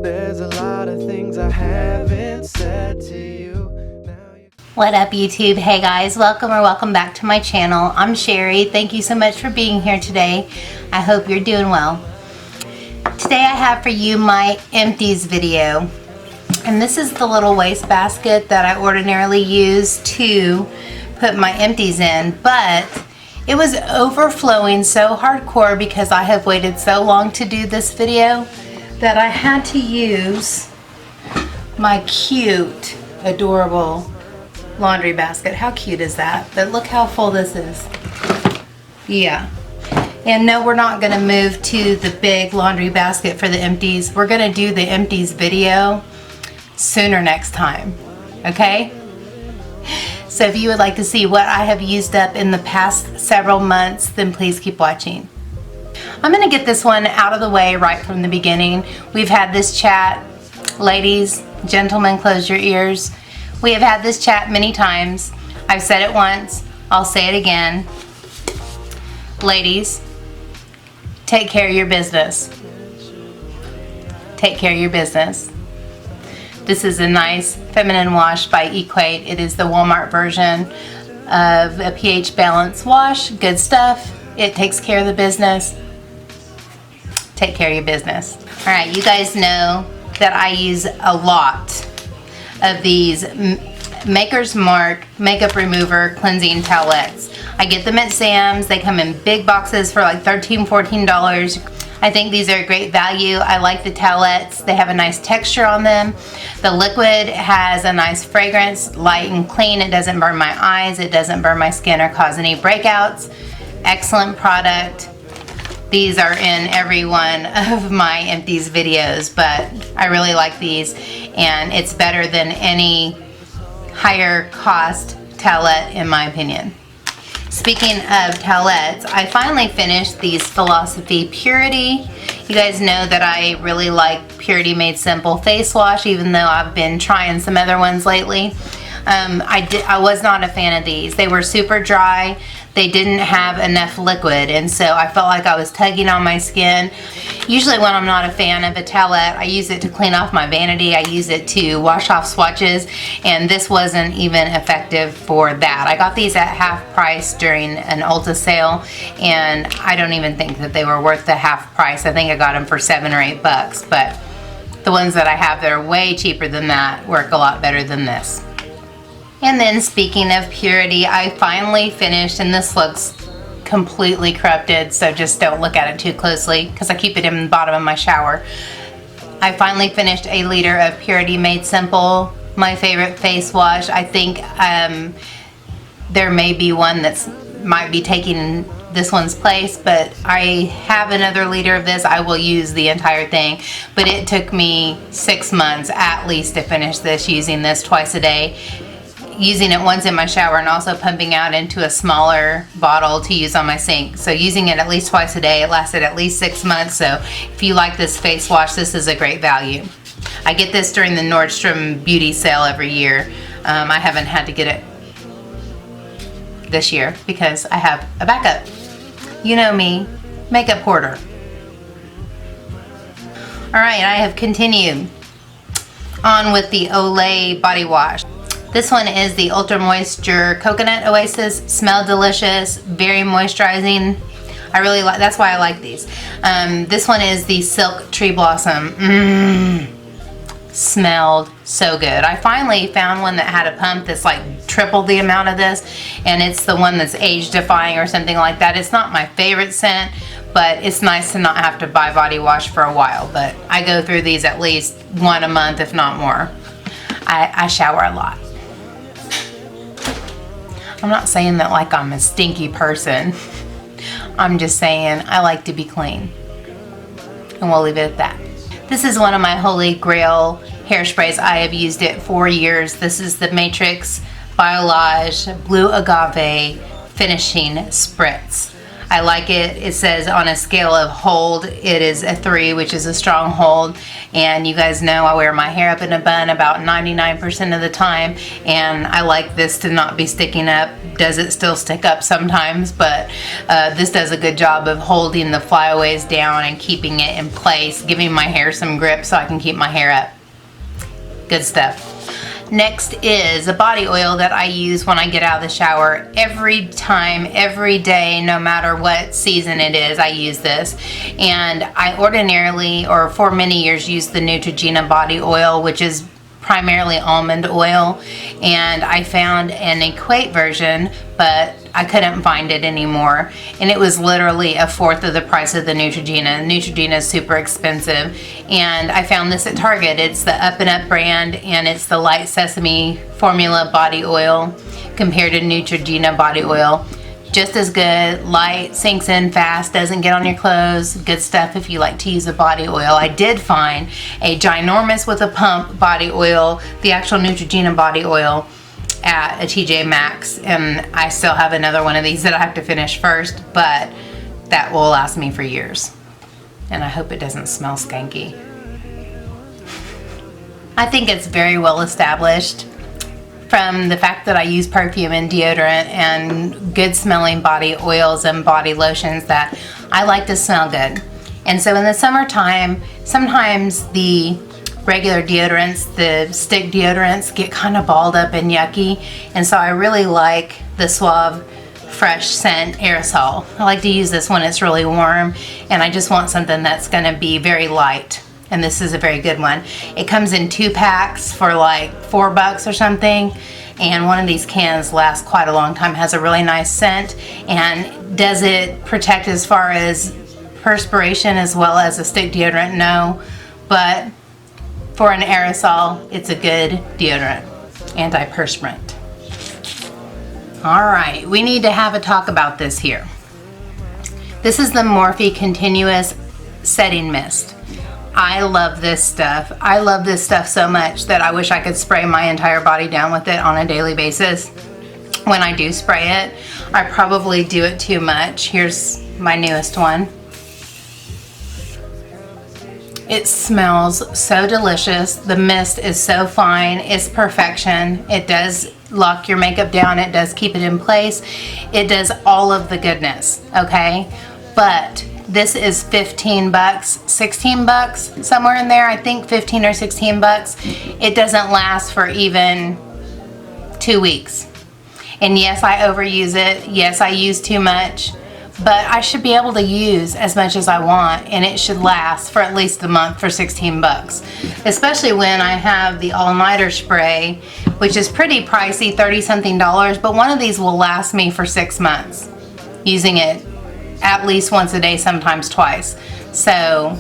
There's a lot of things I haven't said to you. What up, YouTube? Hey guys, welcome back to my channel. I'm Sherry. Thank you so much for being here today. I hope you're doing well. Today I have for you my empties video, and this is the little waste basket that I ordinarily use to put my empties in, but it was overflowing so hardcore because I have waited so long to do this video that I had to use my cute, adorable laundry basket. How cute is that? But look how full this is. Yeah. And no, we're not gonna move to the big laundry basket for the empties. We're gonna do the empties video sooner next time, okay? So if you would like to see what I have used up in the past several months, then please keep watching. I'm gonna get this one out of the way right from the beginning. We've had this chat. Ladies, gentlemen, close your ears. We have had this chat many times. I've said it once, I'll say it again. Ladies, take care of your business. Take care of your business. This is a nice feminine wash by Equate. It is the Walmart version of a pH balance wash. Good stuff. It takes care of the business. Take care of your business. All right, you guys know that I use a lot of these Maker's Mark makeup remover cleansing towelettes. I get them at Sam's. They come in big boxes for like $13, $14. I think these are a great value. I like the towelettes. They have a nice texture on them. The liquid has a nice fragrance, light and clean. It doesn't burn my eyes. It doesn't burn my skin or cause any breakouts. Excellent product. These are in every one of my empties videos, but I really like these, and it's better than any higher cost towelette in my opinion. Speaking of towelettes, I finally finished these Philosophy Purity. You guys know that I really like Purity Made Simple face wash, even though I've been trying some other ones lately. I was not a fan of these. They were super dry. They didn't have enough liquid, and so I felt like I was tugging on my skin. Usually when I'm not a fan of a towelette, I use it to clean off my vanity. I use it to wash off swatches, and this wasn't even effective for that. I got these at half price during an Ulta sale, and I don't even think that they were worth the half price. I think I got them for $7 or $8, but the ones that I have that are way cheaper than that work a lot better than this. And then speaking of Purity, I finally finished, and this looks completely corrupted, so just don't look at it too closely because I keep it in the bottom of my shower. I finally finished a liter of Purity Made Simple, my favorite face wash. I think there may be one that's might be taking this one's place, but I have another liter of this. I will use the entire thing, but it took me 6 months at least to finish this, using this twice a day. Using it once in my shower and also pumping out into a smaller bottle to use on my sink. So using it at least twice a day. It lasted at least 6 months. So if you like this face wash, this is a great value. I get this during the Nordstrom beauty sale every year. I haven't had to get it this year because I have a backup. You know me, makeup hoarder. All right, I have continued on with the Olay body wash. This one is the Ultra Moisture Coconut Oasis. Smell delicious, very moisturizing. I really like, that's why I like these. This one is the Silk Tree Blossom. Smelled so good. I finally found one that had a pump that's like triple the amount of this, and it's the one that's age defying or something like that. It's not my favorite scent, but it's nice to not have to buy body wash for a while. But I go through these at least one a month, if not more. I shower a lot. I'm not saying that like I'm a stinky person. I'm just saying I like to be clean. And we'll leave it at that. This is one of my holy grail hairsprays. I have used it for years. This is the Matrix Biolage Blue Agave Finishing Spritz. I like it. It says on a scale of hold, it is a 3, which is a strong hold. And you guys know I wear my hair up in a bun about 99% of the time, and I like this to not be sticking up. Does it still stick up sometimes? But this does a good job of holding the flyaways down and keeping it in place, giving my hair some grip so I can keep my hair up. Good stuff. Next is a body oil that I use when I get out of the shower. Every time, every day, no matter what season it is, I use this. And I ordinarily, or for many years, use the Neutrogena body oil, which is primarily almond oil. And I found an Equate version, but I couldn't find it anymore. And it was literally a fourth of the price of the Neutrogena. Neutrogena is super expensive. And I found this at Target. It's the Up and Up brand, and it's the light sesame formula body oil compared to Neutrogena body oil. Just as good, light, sinks in fast, doesn't get on your clothes. Good stuff if you like to use a body oil. I did find a ginormous with a pump body oil, the actual Neutrogena body oil, at a TJ Maxx, and I still have another one of these that I have to finish first, but that will last me for years. And I hope it doesn't smell skanky. I think it's very well established from the fact that I use perfume and deodorant and good smelling body oils and body lotions that I like to smell good. And so in the summertime, sometimes the regular deodorants, the stick deodorants, get kind of balled up and yucky. And so I really like the Suave Fresh Scent aerosol. I like to use this when it's really warm and I just want something that's gonna be very light. And this is a very good one. It comes in 2 packs for like $4 or something. And one of these cans lasts quite a long time, has a really nice scent. And does it protect as far as perspiration as well as a stick deodorant? No, but for an aerosol, it's a good deodorant, antiperspirant. All right, we need to have a talk about this here. This is the Morphe Continuous Setting Mist. I love this stuff. I love this stuff so much that I wish I could spray my entire body down with it on a daily basis. When I do spray it, I probably do it too much. Here's my newest one. It smells so delicious. The mist is so fine. It's perfection. It does lock your makeup down. It does keep it in place. It does all of the goodness, okay? But this is $15, $16, somewhere in there. I think 15 or 16 bucks. It doesn't last for even 2 weeks. And yes, I overuse it. Yes, I use too much. But I should be able to use as much as I want, and it should last for at least a month for 16 bucks. Especially when I have the all-nighter spray, which is pretty pricey, 30-something dollars, but one of these will last me for 6 months, using it at least once a day, sometimes twice. So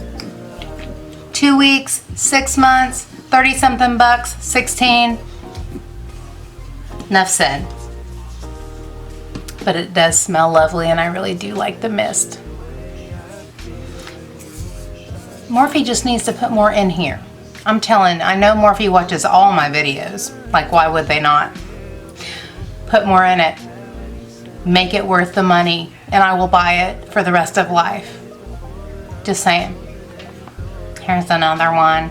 2 weeks, 6 months, 30-something bucks, 16. Enough said. But it does smell lovely, and I really do like the mist. Morphe just needs to put more in here. I'm telling, I know Morphe watches all my videos. Like, why would they not? Put more in it. Make it worth the money, and I will buy it for the rest of life. Just saying. Here's another one.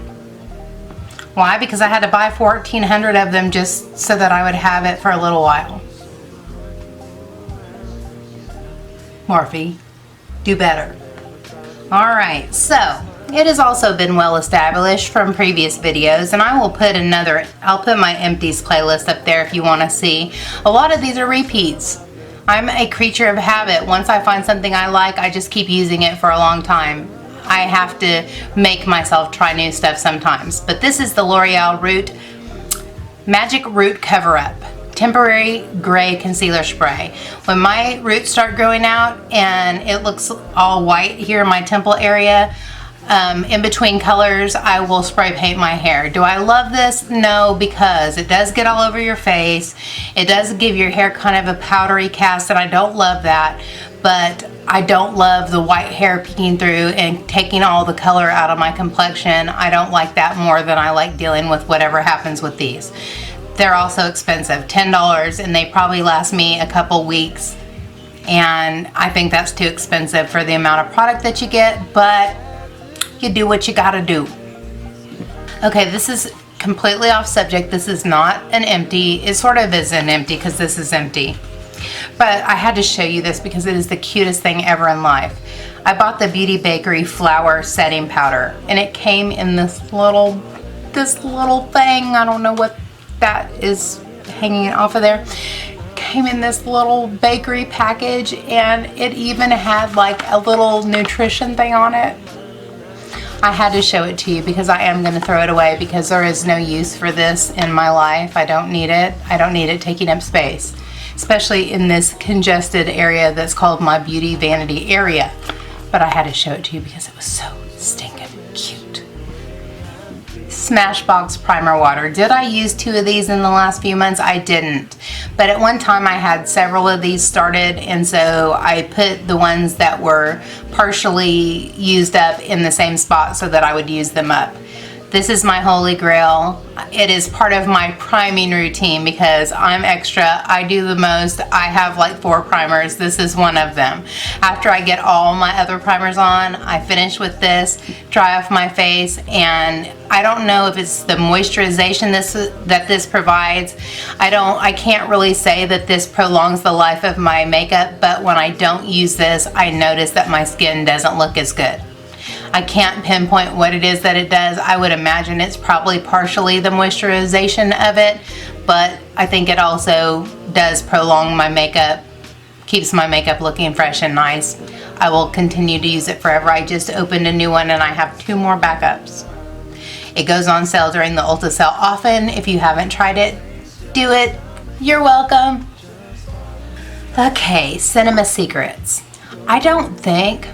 Why? Because I had to buy 1,400 of them just so that I would have it for a little while. Morphe, do better. Alright, so it has also been well established from previous videos, and I will put I'll put my Empties playlist up there if you want to see. A lot of these are repeats. I'm a creature of habit. Once I find something I like, I just keep using it for a long time. I have to make myself try new stuff sometimes. But this is the L'Oreal Magic Root Cover-Up Temporary Gray Concealer Spray. When my roots start growing out and it looks all white here in my temple area, in between colors, I will spray paint my hair. Do I love this? No, because it does get all over your face. It does give your hair kind of a powdery cast, and I don't love that. But I don't love the white hair peeking through and taking all the color out of my complexion. I don't like that more than I like dealing with whatever happens with these. They're also expensive, $10, and they probably last me a couple weeks. And I think that's too expensive for the amount of product that you get, but you do what you gotta do. Okay, this is completely off subject. This is not an empty. It sort of is an empty because this is empty. But I had to show you this because it is the cutest thing ever in life. I bought the Beauty Bakery flour setting powder, and it came in this little thing. I don't know what that is hanging off of there. Came in this little bakery package, and it even had like a little nutrition thing on it. I had to show it to you because I am going to throw it away because there is no use for this in my life. I don't need it. I don't need it taking up space, especially in this congested area that's called my beauty vanity area. But I had to show it to you because it was so stinking cute. Smashbox primer water. Did I use 2 of these in the last few months? I didn't. But at one time I had several of these started, and so I put the ones that were partially used up in the same spot so that I would use them up. This is my holy grail. It is part of my priming routine because I'm extra. I do the most. I have like 4 primers. This is one of them. After I get all my other primers on, I finish with this, dry off my face, and I don't know if it's the moisturization that this provides. I can't really say that this prolongs the life of my makeup, but when I don't use this, I notice that my skin doesn't look as good. I can't pinpoint what it is that it does. I would imagine it's probably partially the moisturization of it, but I think it also does prolong my makeup, keeps my makeup looking fresh and nice. I will continue to use it forever. I just opened a new one and I have 2 more backups. It goes on sale during the Ulta sale often. If you haven't tried it, do it. You're welcome. Okay, Cinema Secrets. I don't think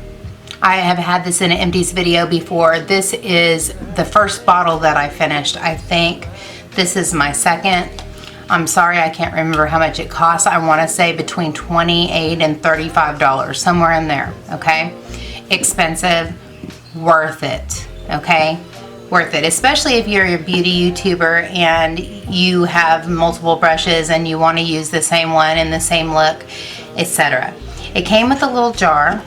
I have had this in an Empties video before. This is the first bottle that I finished. I think this is my second. I'm sorry, I can't remember how much it costs. I want to say between $28 and $35, somewhere in there, okay? Expensive, worth it, okay? Worth it, especially if you're a beauty YouTuber and you have multiple brushes and you want to use the same one in the same look, etc. It came with a little jar.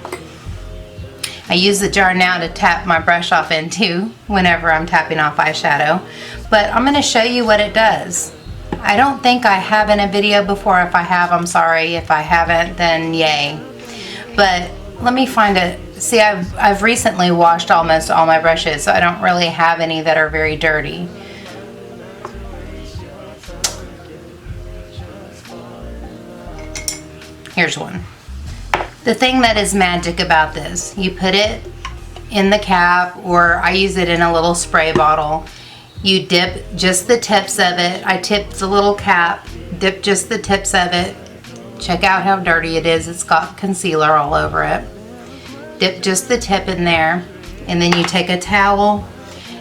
I use the jar now to tap my brush off into whenever I'm tapping off eyeshadow, but I'm going to show you what it does. I don't think I have in a video before. If I have, I'm sorry. If I haven't, then yay. But let me find it. See, I've recently washed almost all my brushes, so I don't really have any that are very dirty. Here's one. The thing that is magic about this, you put it in the cap, or I use it in a little spray bottle. You dip just the tips of it. I tipped the little cap, dip just the tips of it. Check out how dirty it is. It's got concealer all over it. Dip just the tip in there, and then you take a towel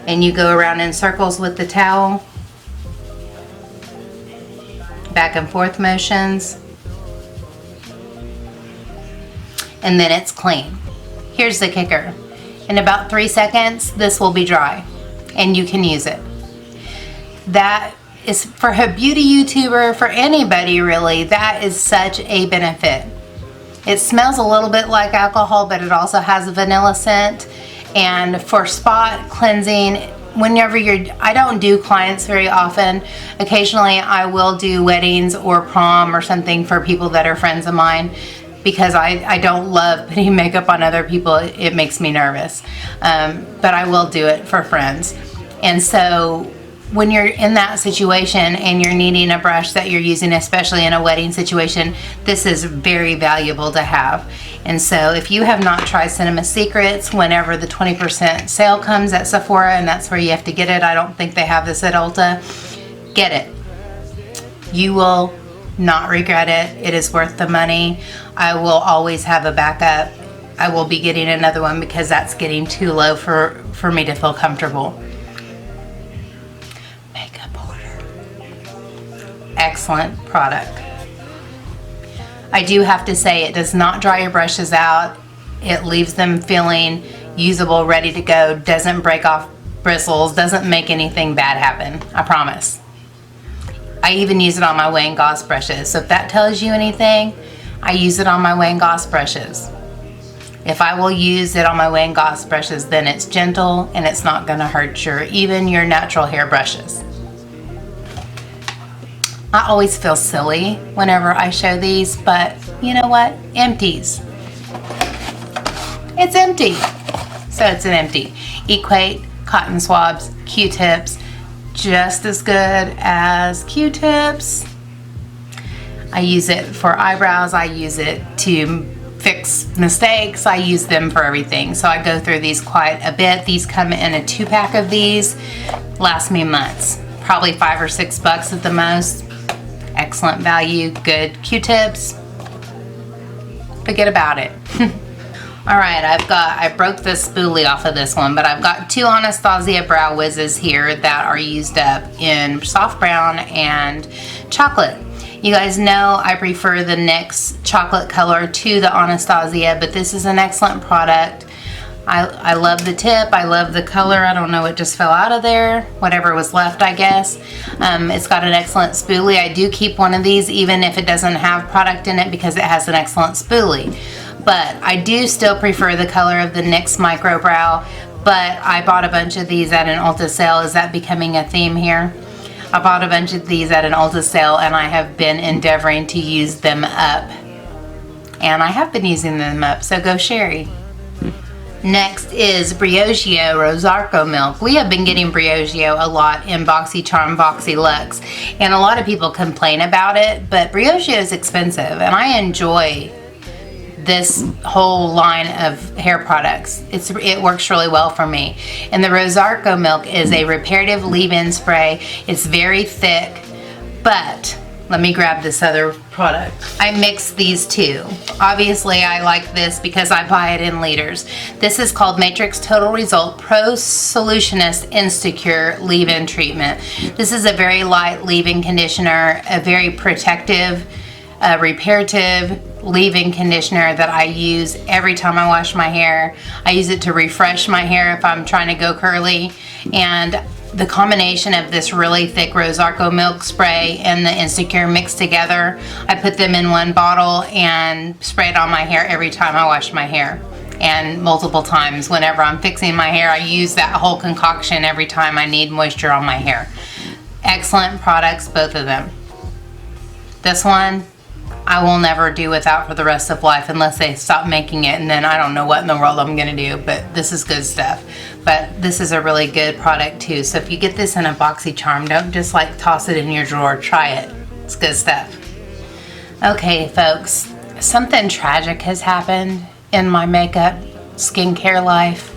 and you go around in circles with the towel. Back and forth motions. And then it's clean. Here's the kicker. In about 3 seconds, this will be dry and you can use it. That is, for a beauty YouTuber, for anybody really, that is such a benefit. It smells a little bit like alcohol, but it also has a vanilla scent. And for spot cleansing, whenever I don't do clients very often. Occasionally I will do weddings or prom or something for people that are friends of mine, because I don't love putting makeup on other people. It makes me nervous. But I will do it for friends. And so when you're in that situation and you're needing a brush that you're using, especially in a wedding situation, this is very valuable to have. And so if you have not tried Cinema Secrets, whenever the 20% sale comes at Sephora, and that's where you have to get it, I don't think they have this at Ulta, get it. You will not regret it. It is worth the money. I will always have a backup. I will be getting another one because that's getting too low for me to feel comfortable. Makeup order. Excellent product. I do have to say, it does not dry your brushes out. It leaves them feeling usable, ready to go, doesn't break off bristles, doesn't make anything bad happen. I promise. I even use it on my Wayne Goss brushes, so if that tells you anything, I use it on my Wayne Goss brushes. If I will use it on my Wayne Goss brushes, then it's gentle and it's not gonna hurt even your natural hair brushes. I always feel silly whenever I show these, but you know what? Empties. It's empty. So it's an empty. Equate, cotton swabs, Q-tips, just as good as Q-tips. I use it for eyebrows. I use it to fix mistakes. I use them for everything. So I go through these quite a bit. These come in a 2-pack of these. Last me months. Probably $5 or $6 at the most. Excellent value, good Q-tips. Forget about it. All right, I broke the spoolie off of this one, but I've got 2 Anastasia Brow Wizzes here that are used up in soft brown and chocolate. You guys know I prefer the NYX chocolate color to the Anastasia, but this is an excellent product. I love the tip, I love the color. I don't know, it just fell out of there. Whatever was left, I guess. It's got an excellent spoolie. I do keep one of these even if it doesn't have product in it because it has an excellent spoolie. But I do still prefer the color of the NYX Micro Brow, but I bought a bunch of these at an Ulta sale. Is that becoming a theme here? I bought a bunch of these at an Ulta sale and I have been endeavoring to use them up. And I have been using them up, so go Sherri. Next is Briogeo Rosarco Milk. We have been getting Briogeo a lot in BoxyCharm, BoxyLuxe, and a lot of people complain about it, but Briogeo is expensive, and I enjoy this whole line of hair products. It works really well for me. And the Rosarco Milk is a reparative leave-in spray. It's very thick, but let me grab this other product. I mix these two. Obviously, I like this because I buy it in liters. This is called Matrix Total Result Pro Solutionist Instacure Leave-In Treatment. This is a very light leave-in conditioner, a very protective, reparative leave-in conditioner that I use every time I wash my hair. I use it to refresh my hair if I'm trying to go curly, and the combination of this really thick Rosarco milk spray and the Instacure mixed together, I put them in one bottle and spray it on my hair every time I wash my hair. And multiple times whenever I'm fixing my hair, I use that whole concoction every time I need moisture on my hair. Excellent products, both of them. This one, I will never do without for the rest of life unless they stop making it, and then I don't know what in the world I'm gonna do, but this is good stuff. But this is a really good product too. So if you get this in a BoxyCharm, don't just like toss it in your drawer, try it. It's good stuff. Okay folks, something tragic has happened in my makeup skincare life,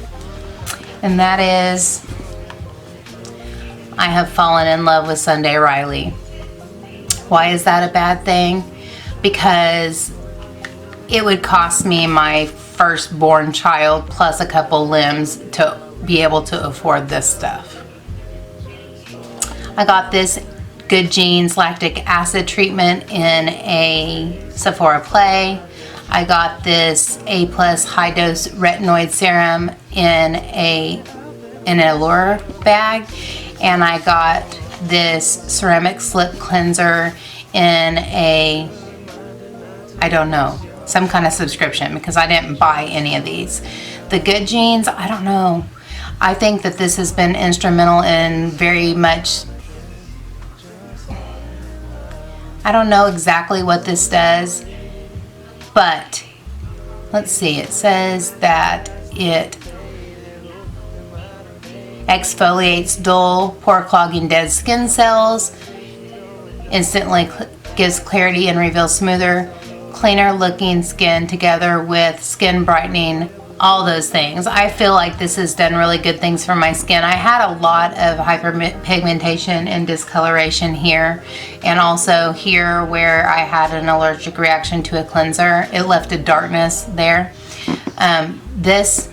and that is I have fallen in love with Sunday Riley. Why is that a bad thing? Because it would cost me my firstborn child plus a couple limbs to be able to afford this stuff. I got this Good Genes lactic acid treatment in a Sephora Play. I got this A+ high dose retinoid serum in an Allure bag, and I got this ceramic slip cleanser in a, I don't know, some kind of subscription because I didn't buy any of these. The Good Genes, I don't know. I think that this has been instrumental in very much, I don't know exactly what this does, but let's see, it says that it exfoliates dull, pore clogging dead skin cells, instantly gives clarity and reveals smoother, cleaner looking skin together with skin brightening, all those things. I feel like this has done really good things for my skin. I had a lot of hyperpigmentation and discoloration here, and also here where I had an allergic reaction to a cleanser. It left a darkness there. This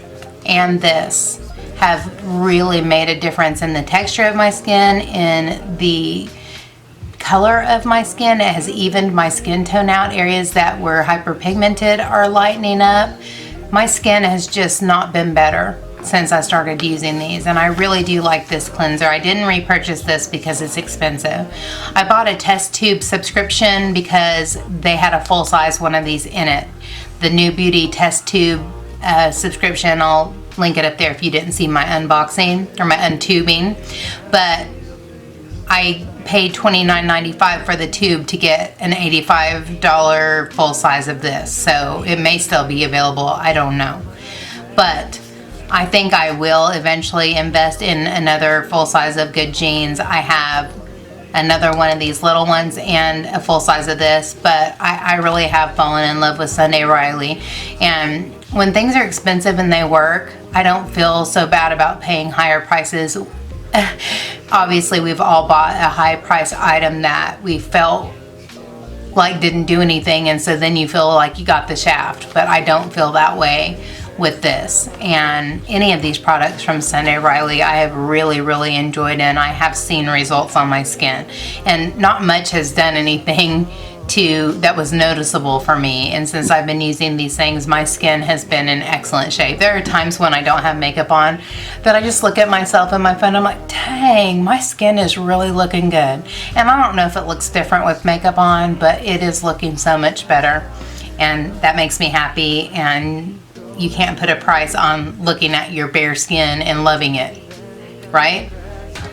and this have really made a difference in the texture of my skin, in the color of my skin. It has evened my skin tone out. Areas that were hyperpigmented are lightening up. My skin has just not been better. since I started using these, and I really do like this cleanser. I didn't repurchase this because it's expensive. I bought a test tube subscription because they had a full-size one of these in it. The New Beauty test tube subscription, I'll link it up there if you didn't see my unboxing or my untubing. But I paid $29.95 for the tube to get an $85 full size of this. So it may still be available, I don't know. But I think I will eventually invest in another full size of Good Genes. I have another one of these little ones and a full size of this, but I really have fallen in love with Sunday Riley. And when things are expensive and they work, I don't feel so bad about paying higher prices. Obviously, we've all bought a high price item that we felt like didn't do anything, and so then you feel like you got the shaft, but I don't feel that way with this. And any of these products from Sunday Riley I have really enjoyed, and I have seen results on my skin, and not much has done anything that was noticeable for me. And since I've been using these things, my skin has been in excellent shape. There are times when I don't have makeup on that I just look at myself in my phone, I'm like, dang, my skin is really looking good. And I don't know if it looks different with makeup on, but it is looking so much better, and that makes me happy. And you can't put a price on looking at your bare skin and loving it, right?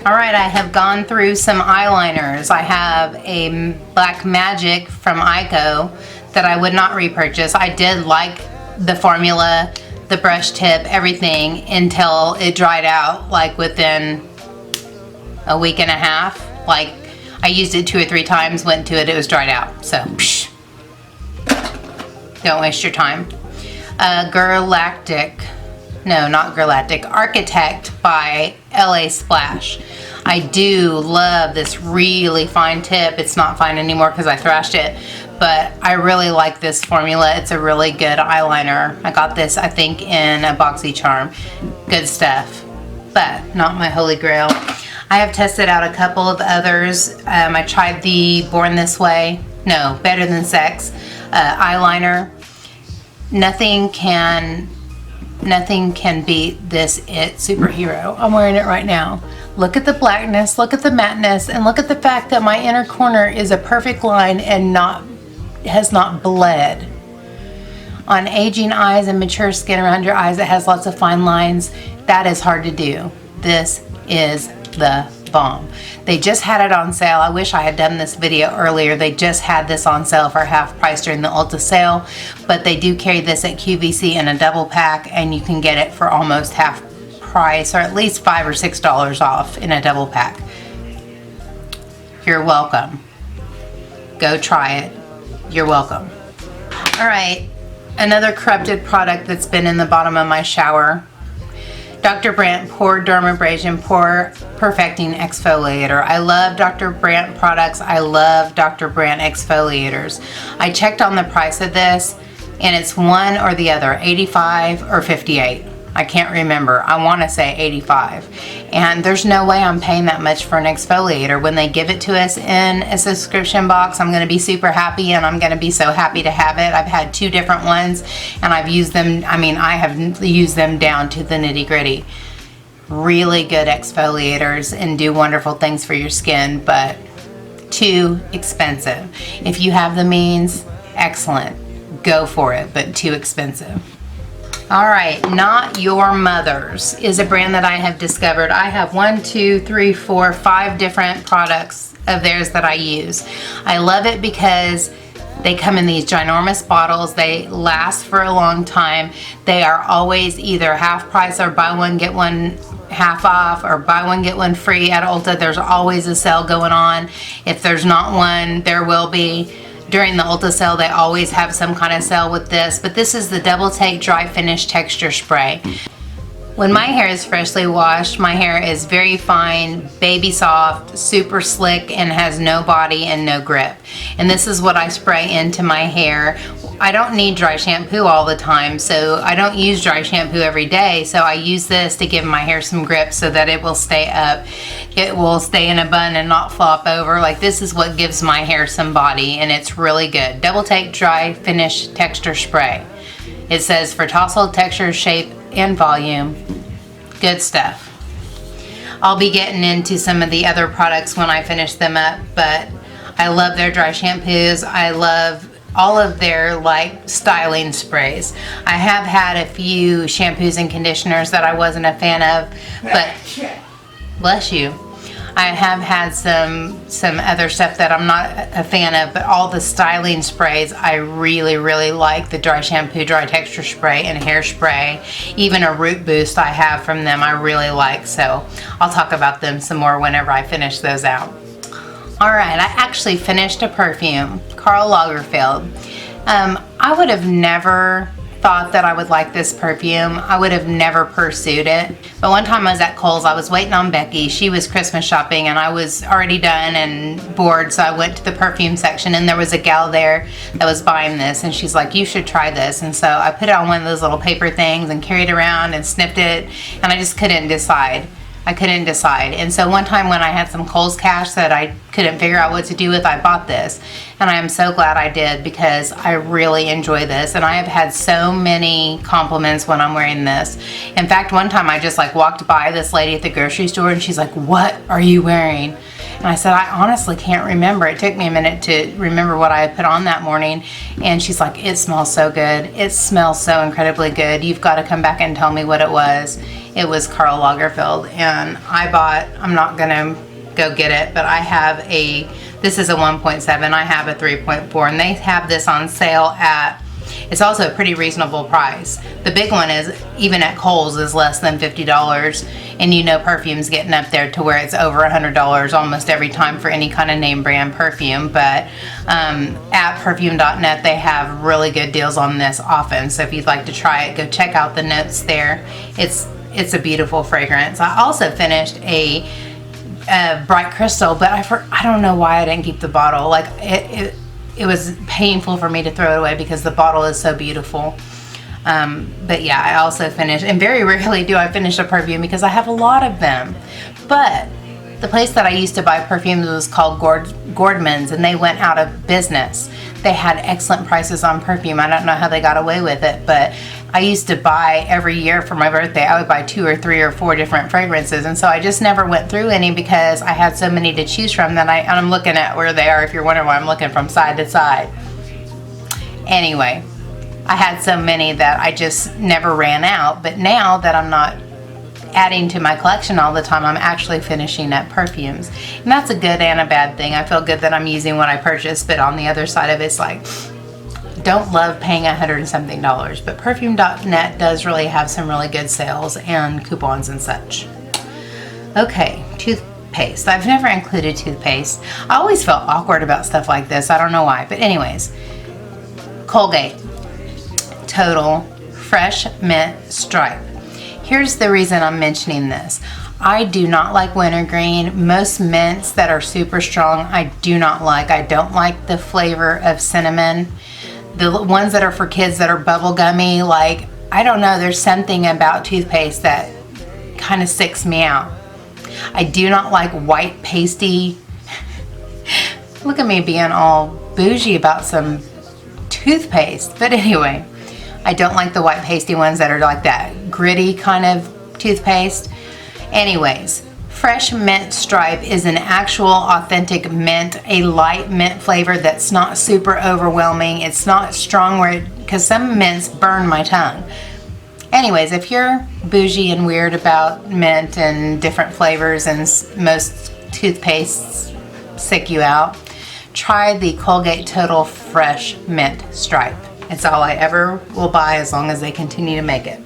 All right, I have gone through some eyeliners. I have a Black Magic from Ico that I would not repurchase. I did like the formula, the brush tip, everything, until it dried out like within a week and a half. Like, I used it 2 or 3 times, went to it, it was dried out. So, psh, don't waste your time. Architect by LA Splash. I do love this really fine tip. It's not fine anymore because I thrashed it, but I really like this formula. It's a really good eyeliner. I got this, I think, in a BoxyCharm. Good stuff, but not my holy grail. I have tested out a couple of others. I tried the Better Than Sex eyeliner. Nothing can beat this It Superhero. I'm wearing it right now. Look at the blackness, look at the mateness, and look at the fact that my inner corner is a perfect line and has not bled. On aging eyes and mature skin around your eyes that has lots of fine lines, that is hard to do. This is the bomb. They just had it on sale. I wish I had done this video earlier. They just had this on sale for half price during the Ulta sale, but they do carry this at QVC in a double pack, and you can get it for almost half price, or at least $5 or $6 off in a double pack. You're welcome. Go try it. You're welcome. All right, another corrupted product that's been in the bottom of my shower. Dr. Brandt Pore Dermabrasion Pore Perfecting Exfoliator. I love Dr. Brandt products. I love Dr. Brandt exfoliators. I checked on the price of this, and it's one or the other, 85 or 58. I can't remember. I want to say 85. And there's no way I'm paying that much for an exfoliator. When they give it to us in a subscription box, I'm going to be super happy, and I'm going to be so happy to have it. I've had 2 different ones, and I've used them. I have used them down to the nitty-gritty. Really good exfoliators and do wonderful things for your skin, but too expensive. If you have the means, excellent. Go for it, but too expensive. All right, Not Your Mother's is a brand that I have discovered. I have 5 different products of theirs that I use. I love it because they come in these ginormous bottles. They last for a long time. They are always either half price or buy one get one half off, or buy one get one free at Ulta. There's always a sale going on. If there's not one, there will be. During the Ulta sale, they always have some kind of sale with this, but this is the Double Take Dry Finish Texture Spray. When my hair is freshly washed, my hair is very fine, baby soft, super slick, and has no body and no grip. And this is what I spray into my hair. I don't need dry shampoo all the time, so I don't use dry shampoo every day, so I use this to give my hair some grip so that it will stay up. It will stay in a bun and not flop over. Like, this is what gives my hair some body, and it's really good. Double Take Dry Finish Texture Spray. It says for tousled texture, shape, and volume. Good stuff. I'll be getting into some of the other products when I finish them up, but I love their dry shampoos. I love all of their like styling sprays. I have had a few shampoos and conditioners that I wasn't a fan of, but bless you. I have had some other stuff that I'm not a fan of, but all the styling sprays I really like. The dry shampoo, dry texture spray, and hairspray. Even a root boost I have from them I really like, so I'll talk about them some more whenever I finish those out. Alright, I actually finished a perfume, Karl Lagerfeld. I would have never thought that I would like this perfume. I would have never pursued it. But one time I was at Kohl's, I was waiting on Becky. She was Christmas shopping and I was already done and bored, so I went to the perfume section and there was a gal there that was buying this and she's like, you should try this. And so I put it on one of those little paper things and carried it around and sniffed it, and I just couldn't decide. I couldn't decide. And so one time when I had some Kohl's cash that I couldn't figure out what to do with, I bought this. And I am so glad I did because I really enjoy this. And I have had so many compliments when I'm wearing this. In fact, one time I just like walked by this lady at the grocery store and she's like, what are you wearing? And I said, I honestly can't remember. It took me a minute to remember what I had put on that morning. And she's like, it smells so good. It smells so incredibly good. You've got to come back and tell me what it was. It was Karl Lagerfeld. And I bought, I'm not going to go get it, but I have this is a 1.7. I have a 3.4. And they have this on sale at, it's also a pretty reasonable price. The big one is, even at Kohl's, is less than $50. And you know perfume's getting up there to where it's over $100 almost every time for any kind of name brand perfume. But at perfume.net they have really good deals on this often. So if you'd like to try it, go check out the notes there. It's a beautiful fragrance. I also finished a bright crystal, but I don't know why I didn't keep the bottle. Like it was painful for me to throw it away because the bottle is so beautiful. But yeah, I also finished, and very rarely do I finish a perfume because I have a lot of them. But the place that I used to buy perfumes was called Gordman's, and they went out of business. They had excellent prices on perfume. I don't know how they got away with it, but I used to buy every year for my birthday. I would buy 2 or 3 or 4 different fragrances, and so I just never went through any because I had so many to choose from that I'm looking at where they are. If you're wondering why I'm looking from side to side. Anyway, I had so many that I just never ran out, but now that I'm not adding to my collection all the time, I'm actually finishing up perfumes. And that's a good and a bad thing. I feel good that I'm using what I purchased, but on the other side of it, it's like, don't love paying $100 and something, but perfume.net does really have some really good sales and coupons and such. Okay, toothpaste. I've never included toothpaste. I always felt awkward about stuff like this. I don't know why, but anyways, Colgate Total Fresh Mint Stripe. Here's the reason I'm mentioning this. I do not like wintergreen. Most mints that are super strong, I do not like. I don't like the flavor of cinnamon. The ones that are for kids that are bubble gummy, like, I don't know, there's something about toothpaste that kind of sticks me out. I do not like white pasty. Look at me being all bougie about some toothpaste. But anyway, I don't like the white pasty ones that are like that gritty kind of toothpaste. Anyways, Fresh Mint Stripe is an actual authentic mint, a light mint flavor that's not super overwhelming. It's not strong because some mints burn my tongue. Anyways, if you're bougie and weird about mint and different flavors and most toothpastes sick you out, try the Colgate Total Fresh Mint Stripe. It's all I ever will buy as long as they continue to make it.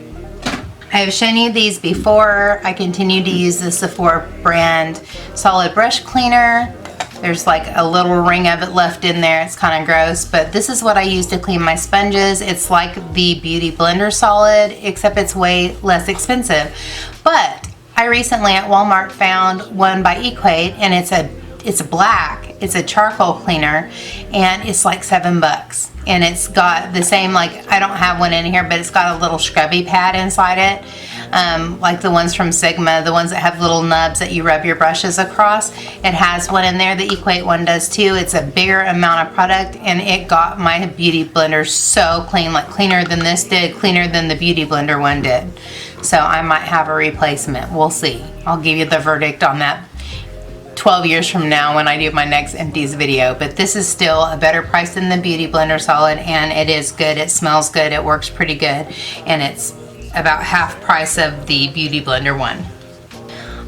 I have shown you these before. I continue to use the Sephora brand solid brush cleaner. There's like a little ring of it left in there. It's kind of gross, but this is what I use to clean my sponges. It's like the Beauty Blender Solid, except it's way less expensive. But I recently at Walmart found one by Equate, and it's black. It's a charcoal cleaner, and it's like $7. And it's got the same, like, I don't have one in here, but it's got a little scrubby pad inside it, like the ones from Sigma, the ones that have little nubs that you rub your brushes across. It has one in there. The Equate one does too. It's a bigger amount of product, and it got my beauty blender so clean, like cleaner than this did, cleaner than the Beauty Blender one did. So I might have a replacement. We'll see. I'll give you the verdict on that 12 years from now when I do my next Empties video. But this is still a better price than the Beauty Blender Solid, and it is good. It smells good. It works pretty good. And it's about half price of the Beauty Blender one.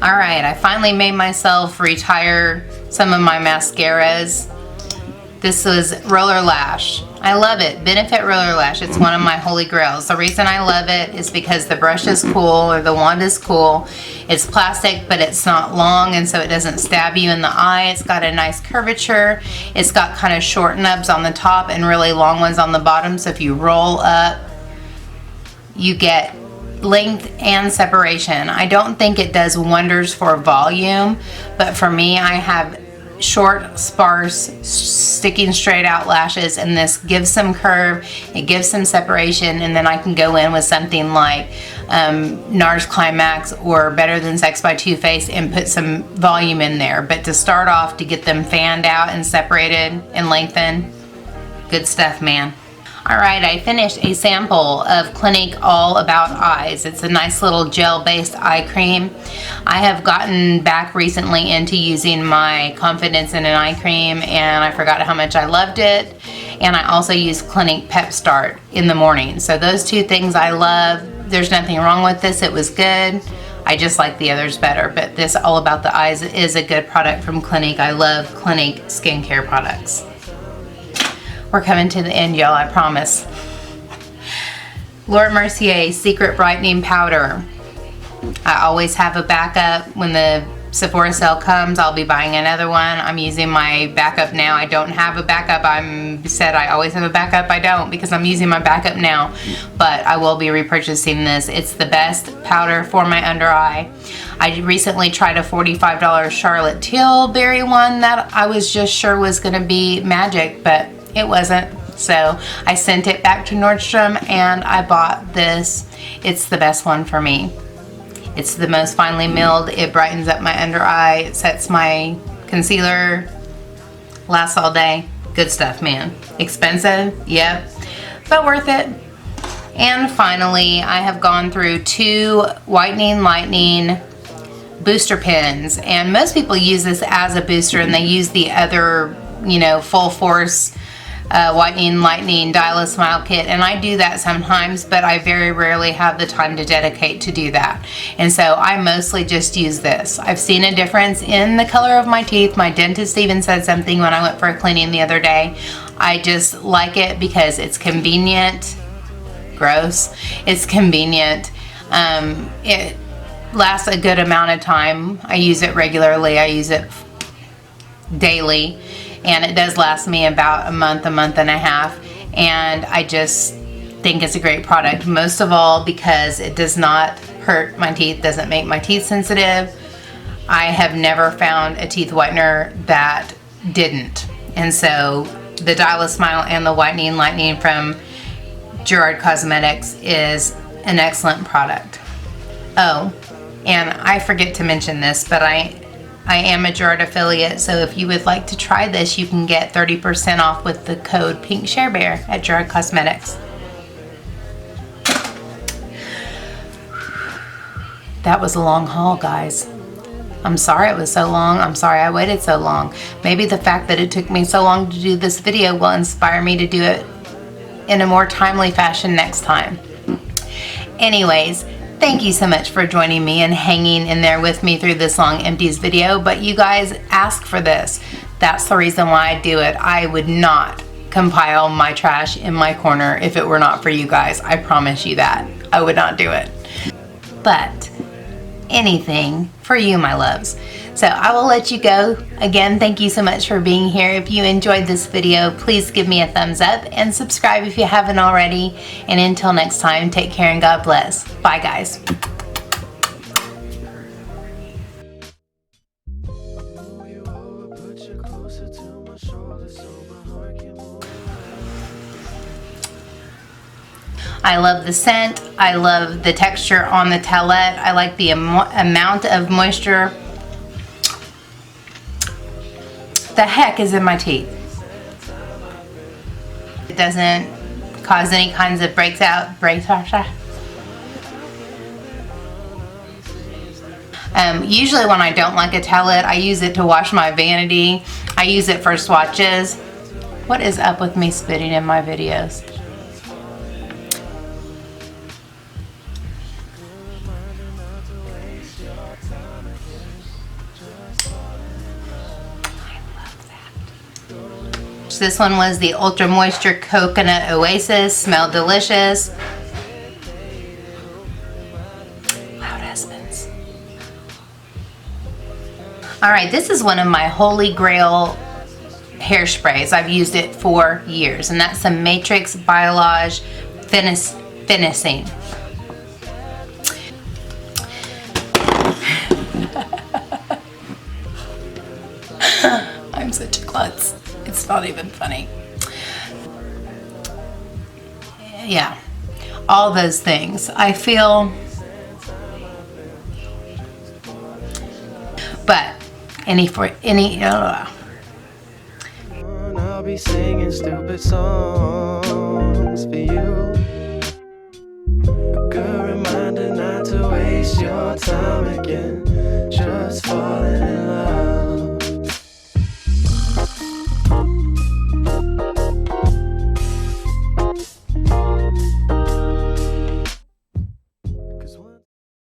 Alright, I finally made myself retire some of my mascaras. This was Roller Lash. I love it. Benefit Roller Lash. It's one of my holy grails. The reason I love it is because the brush is cool, or the wand is cool. It's plastic, but it's not long, and so it doesn't stab you in the eye. It's got a nice curvature. It's got kind of short nubs on the top and really long ones on the bottom. So if you roll up, you get length and separation. I don't think it does wonders for volume, but for me, I have short, sparse, sticking straight out lashes, and this gives some curve, it gives some separation, and then I can go in with something like NARS Climax or Better Than Sex by Too Faced and put some volume in there. But to start off, to get them fanned out and separated and lengthened, good stuff, man. Alright, I finished a sample of Clinique All About Eyes. It's a nice little gel-based eye cream. I have gotten back recently into using my Confidence in an Eye Cream, and I forgot how much I loved it. And I also use Clinique Pep Start in the morning. So those two things I love. There's nothing wrong with this. It was good. I just like the others better, but this All About the Eyes is a good product from Clinique. I love Clinique skincare products. We're coming to the end, y'all, I promise. Laura Mercier Secret Brightening Powder. I always have a backup. When the Sephora sale comes, I'll be buying another one. I'm using my backup now. I don't have a backup. I said I always have a backup. I don't, because I'm using my backup now. But I will be repurchasing this. It's the best powder for my under eye. I recently tried a $45 Charlotte Tilbury one that I was just sure was going to be magic, but it wasn't. So I sent it back to Nordstrom and I bought this. It's the best one for me. It's the most finely milled. It brightens up my under eye. It sets my concealer. Lasts all day. Good stuff, man. Expensive, yep, but worth it. And finally, I have gone through 2 Whitening Lightning booster pens, and most people use this as a booster, and they use the other, you know, full force Whitening Lightning Dial a Smile kit, and I do that sometimes, but I very rarely have the time to dedicate to do that, and so I mostly just use this. I've seen a difference in the color of my teeth. My dentist even said something when I went for a cleaning the other day. I just like it because it's convenient. Gross. It's convenient. It lasts a good amount of time. I use it regularly. I use it daily. And it does last me about a month and a half. And I just think it's a great product. Most of all because it does not hurt my teeth, doesn't make my teeth sensitive. I have never found a teeth whitener that didn't. And so the Dial a Smile and the Whitening Lightning from Gerard Cosmetics is an excellent product. Oh, and I forget to mention this, but I am a Gerard affiliate, so if you would like to try this, you can get 30% off with the code PinkShareBear at Gerard Cosmetics. That was a long haul, guys. I'm sorry it was so long. I'm sorry I waited so long. Maybe the fact that it took me so long to do this video will inspire me to do it in a more timely fashion next time. Anyways, thank you so much for joining me and hanging in there with me through this long Empties video, but you guys asked for this. That's the reason why I do it. I would not compile my trash in my corner if it were not for you guys. I promise you that. I would not do it. But anything for you, my loves. So I will let you go. Again, thank you so much for being here. If you enjoyed this video, please give me a thumbs up and subscribe if you haven't already. And until next time, take care and God bless. Bye, guys. I love the scent. I love the texture on the towelette. I like the amount of moisture. The heck is in my teeth. It doesn't cause any kinds of breaks out. Usually when I don't like a towelette, I use it to wash my vanity. I use it for swatches. What is up with me spitting in my videos? This one was the Ultra Moisture Coconut Oasis. Smelled delicious. Loud husbands. Alright, this is one of my holy grail hairsprays. I've used it for years, and that's the Matrix Biolage Finishing. I'm such a klutz. It's not even funny. Yeah, all those things. I feel, but I'll be singing stupid songs for you. A good reminder not to waste your time again. Just falling